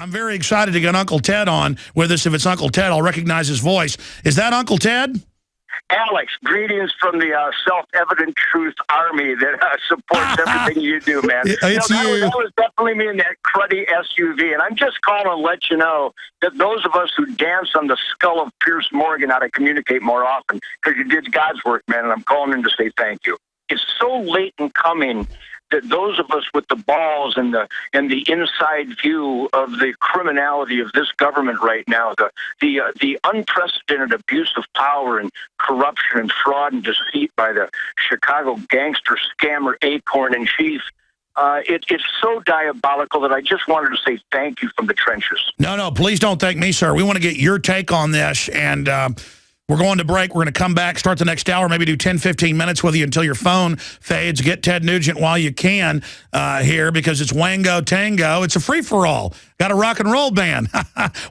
I'm very excited to get Uncle Ted on with us. If it's Uncle Ted, I'll recognize his voice. Is that Uncle Ted? Alex, greetings from the self-evident truth army that supports everything you do, man. It's you. That was definitely me in that cruddy SUV, and I'm just calling to let you know that those of us who dance on the skull of Pierce Morgan ought to communicate more often, because you did God's work, man, and I'm calling in to say thank you. It's so late in coming that those of us with the balls and the inside view of the criminality of this government right now, the unprecedented abuse of power and corruption and fraud and deceit by the Chicago gangster scammer Acorn in chief, it's so diabolical that I just wanted to say thank you from the trenches. No, please don't thank me, sir. We want to get your take on this, and we're going to break. We're going to come back, start the next hour, maybe do 10, 15 minutes with you until your phone fades. Get Ted Nugent while you can here, because it's Wango Tango. It's a free-for-all. Got a rock and roll band.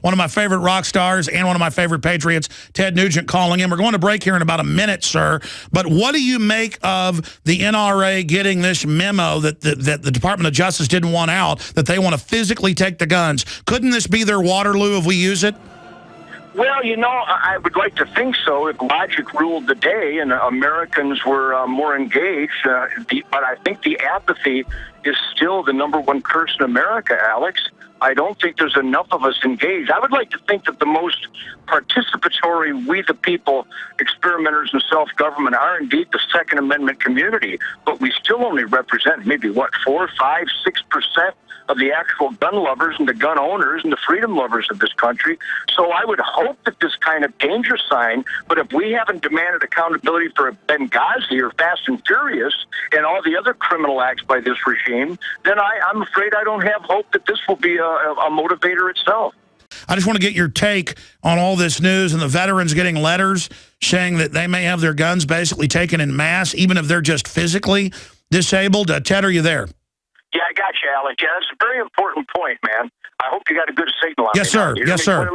One of my favorite rock stars and one of my favorite patriots, Ted Nugent, calling in. We're going to break here in about a minute, sir. But what do you make of the NRA getting this memo that the Department of Justice didn't want out, that they want to physically take the guns? Couldn't this be their Waterloo if we use it? Well, you know, I would like to think so if logic ruled the day and Americans were more engaged. But I think the apathy is still the #1 curse in America, Alex. I don't think there's enough of us engaged. I would like to think that the most participatory, we the people, experimenters in self-government are indeed the Second Amendment community. But we still only represent maybe, 4, 5, 6% of the actual gun lovers and the gun owners and the freedom lovers of this country. So I would hope that this kind of danger sign, but if we haven't demanded accountability for Benghazi or Fast and Furious and all the other criminal acts by this regime, then I'm afraid I don't have hope that this will be a motivator itself. I just want to get your take on all this news and the veterans getting letters saying that they may have their guns basically taken in mass, even if they're just physically disabled. Ted, are you there? Yeah, I got you, Alex. Yeah, that's a very important point, man. I hope you got a good signal on Yes, sir. Yes, sir.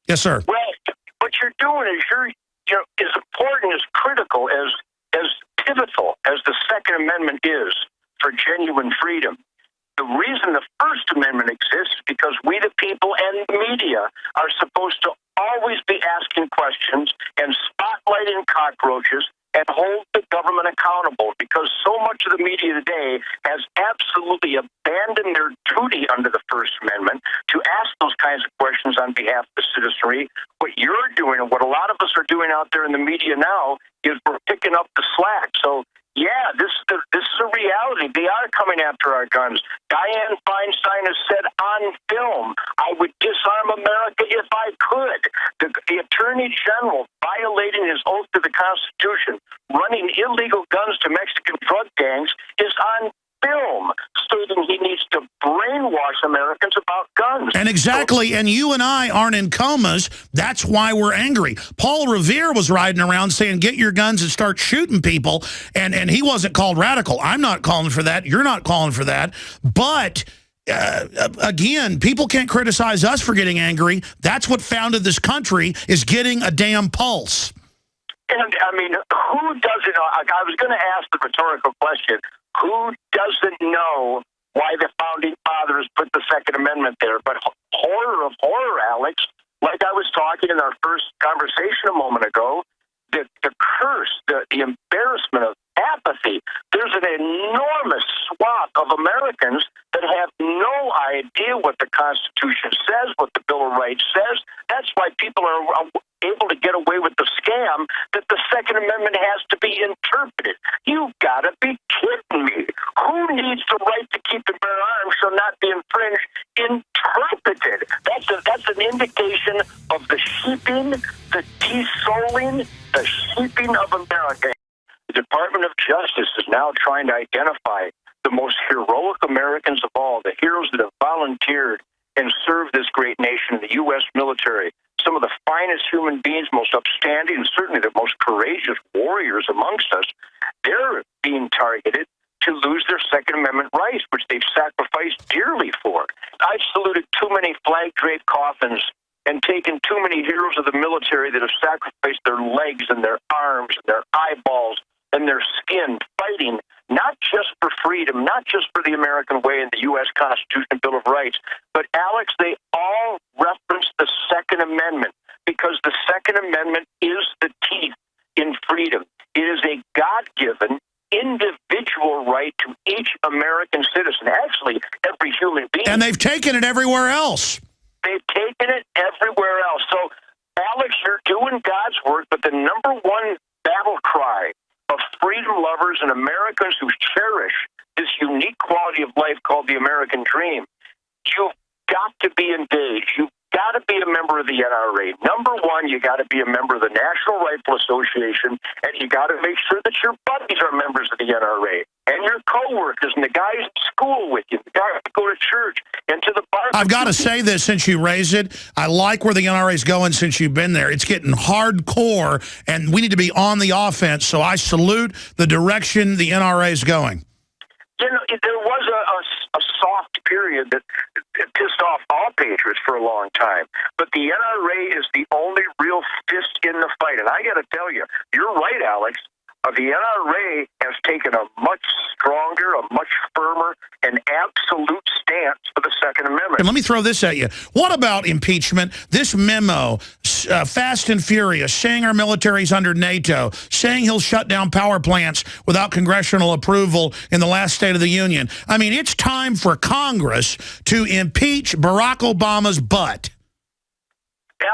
Yes, sir. Well, what you're doing is you're as important, as critical, as pivotal as the Second Amendment is for genuine freedom. The reason the First Amendment exists is because we, the people, and the media are supposed to always be asking questions and spotlighting cockroaches and hold the government accountable, because so much of the media today has absolutely abandoned their duty under the First Amendment to ask those kinds of questions on behalf of the citizenry. What you're doing and what a lot of us are doing out there in the media now is we're picking up the slack. So, yeah, this is a reality. They are coming after our guns. Dianne Feinstein has said on film, I would disarm America if I could. The Attorney General violating his oath to the Constitution, running illegal guns to Mexican drug gangs, is on film, stating he needs to brainwash Americans about guns. And exactly, and you and I aren't in comas. That's why we're angry. Paul Revere was riding around saying, get your guns and start shooting people, and he wasn't called radical. I'm not calling for that. You're not calling for that. But again, people can't criticize us for getting angry. That's what founded this country, is getting a damn pulse. And, I mean, who doesn't know? I was going to ask the rhetorical question, who doesn't know why the Founding Fathers put the Second Amendment there? But horror of horror, Alex, like I was talking in our first conversation a moment ago, the curse, the embarrassment of apathy. There's an enormous swath of Americans that have no idea what the Constitution says, what the Bill of Rights says. That's why people are able to get away with the scam that the Second Amendment has to be interpreted. You've got to be kidding me. Who needs the right to keep and bear arms shall not be infringed interpreted? That's an indication of the sheeping, the de-souling, the sheeping of America. The Department of Justice is now trying to identify the most heroic Americans of all, the heroes that have volunteered and served this great nation, the U.S. military, some of the finest human beings, most upstanding, and certainly the most courageous warriors amongst us. They're being targeted to lose their Second Amendment rights, which they've sacrificed dearly for. I've saluted too many flag-draped coffins and taken too many heroes of the military that have sacrificed their legs and their arms and their eyeballs and their skin, fighting not just for freedom, not just for the American way and the U.S. Constitution and Bill of Rights, but, Alex, they all Second Amendment, because the Second Amendment is the teeth in freedom. It is a God-given individual right to each American citizen, actually every human being. And they've taken it everywhere else. They've taken it everywhere else. So, Alex, you're doing God's work, but the number one battle cry of freedom lovers and Americans who cherish this unique quality of life called the American dream, you've got to be engaged. You've got to be a member of the NRA. Number one, you got to be a member of the National Rifle Association, and you got to make sure that your buddies are members of the NRA, and your coworkers, and the guys in school with you, the guys that go to church, and to the bar. I've got to say this since you raised it. I like where the NRA is going since you've been there. It's getting hardcore, and we need to be on the offense, so I salute the direction the NRA is going. You know, there was a soft period that pissed off all patriots for a long time. But the NRA is the only real fist in the fight. And I got to tell you, you're right, Alex. The NRA has taken a much stronger, a much firmer, and absolute stance for the Second Amendment. And let me throw this at you. What about impeachment? This memo, fast and furious, saying our military's under NATO, saying he'll shut down power plants without congressional approval in the last State of the Union. I mean, it's time for Congress to impeach Barack Obama's butt.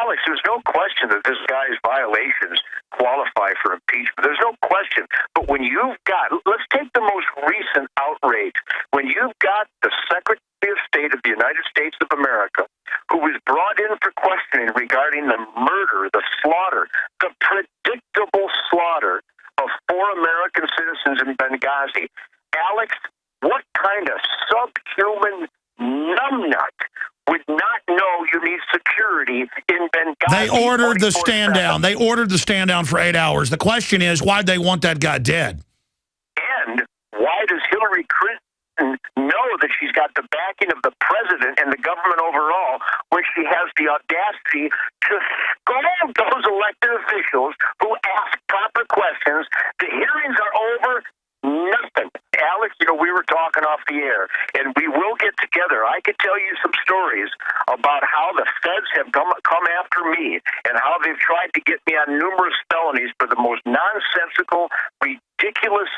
Alex, there's no question that this guy's violations qualify for impeachment. There's no question. But when you've got, let's take the most recent outrage, when you've got the Secretary of State of the United States of America, who was brought in for questioning regarding the murder, the slaughter, the predictable slaughter of 4 American citizens in Benghazi. Alex, what kind of subhuman numbnut would not know you need security in Benghazi? They ordered the stand down. They ordered the stand down for 8 hours. The question is, why'd they want that guy dead? And why does Hillary Clinton know that she's got the backing of the president and the government overall when she has the audacity to scold those elected officials who ask proper questions? The hearings are over. Nothing. Alex, you know, we were talking off the air, and we will get together. I could tell you some stories about how the feds have come after me and how they've tried to get me on numerous felonies for the most nonsensical, ridiculous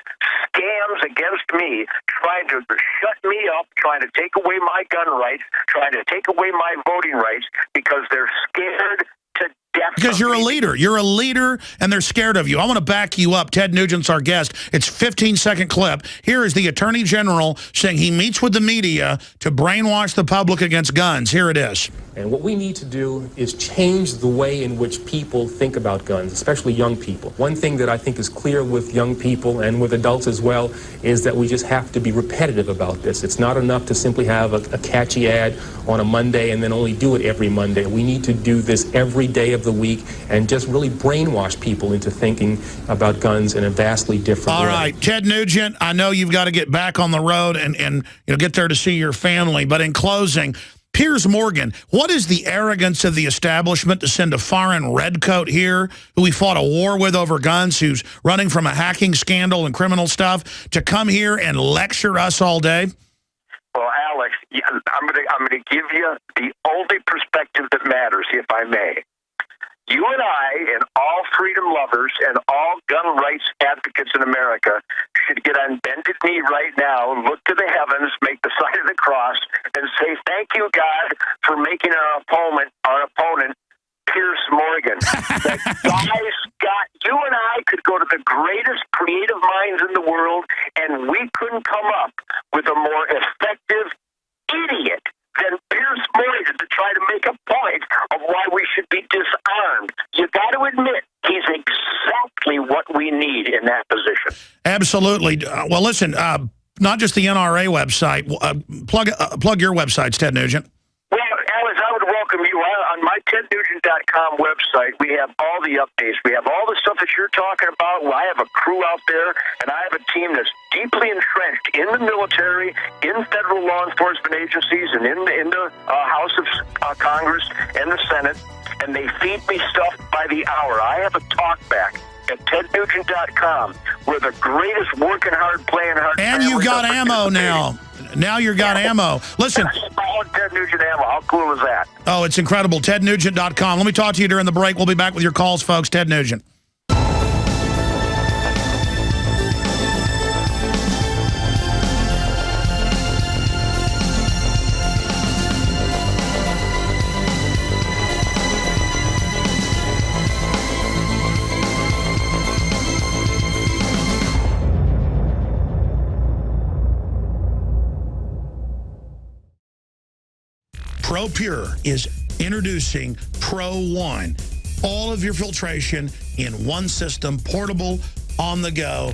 scams against me, trying to shut me up, trying to take away my gun rights, trying to take away my voting rights because they're scared to death. Because you're a leader. You're a leader, and they're scared of you. I want to back you up. Ted Nugent's our guest. It's a 15-second clip. Here is the Attorney General saying he meets with the media to brainwash the public against guns. Here it is. And what we need to do is change the way in which people think about guns, especially young people. One thing that I think is clear with young people and with adults as well is that we just have to be repetitive about this. It's not enough to simply have a catchy ad on a Monday and then only do it every Monday. We need to do this every day of the week and just really brainwash people into thinking about guns in a vastly different way. All right, Ted Nugent, I know you've got to get back on the road and you know, get there to see your family, but in closing, Piers Morgan, what is the arrogance of the establishment to send a foreign redcoat here who we fought a war with over guns, who's running from a hacking scandal and criminal stuff, to come here and lecture us all day? Well, Alex, I'm going to give you the only perspective that matters, if I may. You and I and all freedom lovers and all gun rights advocates in America should get on bended knee right now, look to the heavens, make the sign of the cross, and say, thank you, God, for making our opponent, Piers Morgan. That guy's got, you and I could go to the greatest creative minds in the world, and we couldn't come up with a more effective idiot than Piers Morgan to try to make a point of why we should be disarmed. You got to admit, he's exactly what we need in that position. Absolutely. Well, listen, not just the NRA website. Plug your websites, Ted Nugent. Well, Alice, I would welcome you. On my TedNugent.com website, we have all the updates. We have all the stuff that you're talking about. Well, I have a crew out there, and I have a team that's deeply entrenched in the military, in federal law enforcement agencies, and in the House of Congress and the Senate, and they feed me stuff by the hour. I have a talkback at tednugent.com. We're the greatest working hard, playing hard. And you've got ammo now. Now you've got ammo. Listen. Ted Nugent ammo. How cool is that? Oh, it's incredible. tednugent.com. Let me talk to you during the break. We'll be back with your calls, folks. Ted Nugent. ProPure is introducing Pro One. All of your filtration in one system, portable, on the go.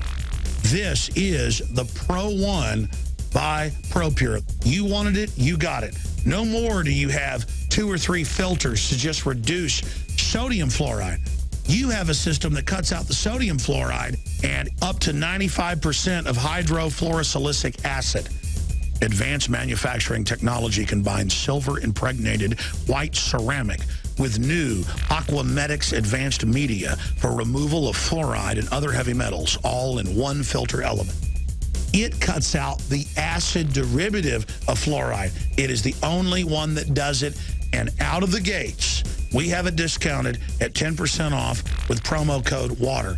This is the Pro One by ProPure. You wanted it, you got it. No more do you have 2 or 3 filters to just reduce sodium fluoride. You have a system that cuts out the sodium fluoride and up to 95% of hydrofluorosilicic acid. Advanced manufacturing technology combines silver-impregnated white ceramic with new Aquamedics advanced media for removal of fluoride and other heavy metals, all in one filter element. It cuts out the acid derivative of fluoride. It is the only one that does it, and out of the gates, we have it discounted at 10% off with promo code WATER.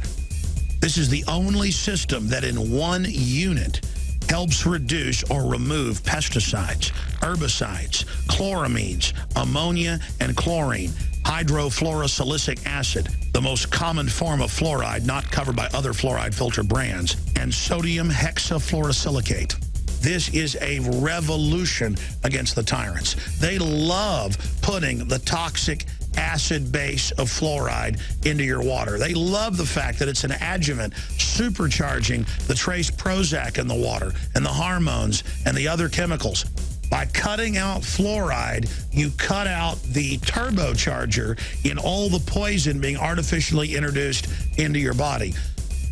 This is the only system that in one unit helps reduce or remove pesticides, herbicides, chloramines, ammonia, and chlorine, hydrofluorosilicic acid, the most common form of fluoride not covered by other fluoride filter brands, and sodium hexafluorosilicate. This is a revolution against the tyrants. They love putting the toxic acid base of fluoride into your water. They love the fact that it's an adjuvant supercharging the trace Prozac in the water and the hormones and the other chemicals. By cutting out fluoride, you cut out the turbocharger in all the poison being artificially introduced into your body.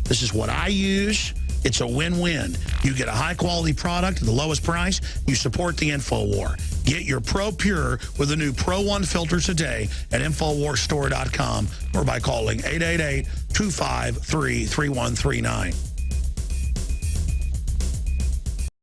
This is what I use. It's a win-win. You get a high-quality product at the lowest price. You support the InfoWar. Get your ProPure with the new Pro One filter today at InfoWarsStore.com or by calling 888-253-3139.